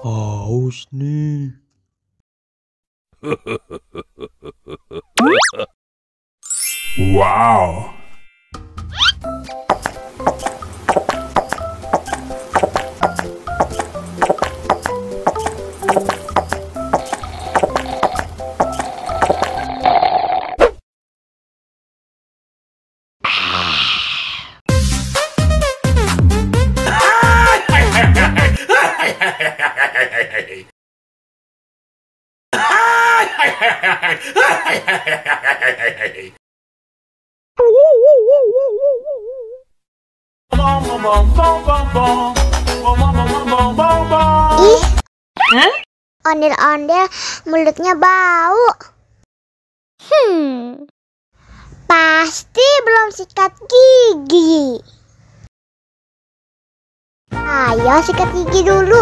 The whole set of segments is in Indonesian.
Haus nih. Wow. Ih, ondel-ondel mulutnya bau. Pasti belum sikat gigi. Ayo sikat gigi dulu.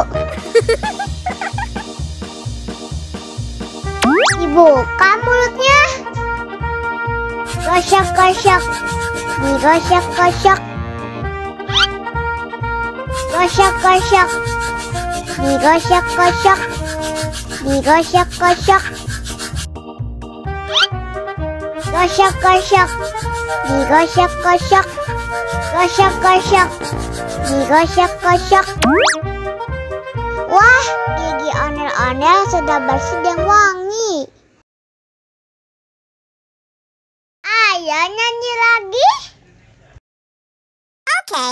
Dibuka mulutnya. Gosok-gosok. Digosok-gosok. Gosok-gosok. Digosok-gosok. Digosok-gosok. Gosok-gosok. Digosok-gosok. Gosok-gosok. Digosok-gosok. Wah, gigi ondel-ondel sudah bersih dan wangi. Ayo nyanyi lagi. Oke.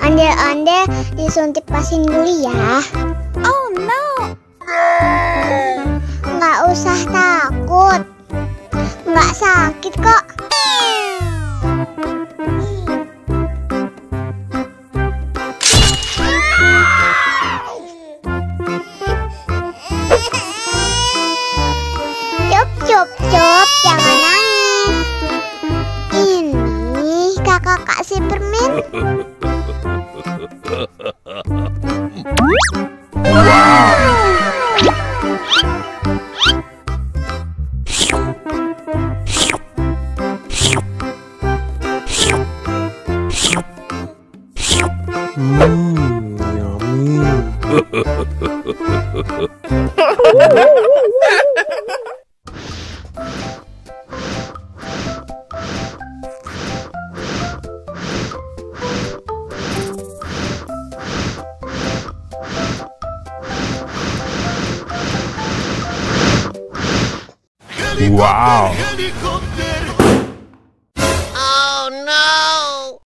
Ondel-ondel disuntik vaksin dulu ya. Oh no. Nggak usah takut. Nggak sakit kok. Cup, cup, jangan nangis. Ini kakak kasih permen. Wow. Oh no.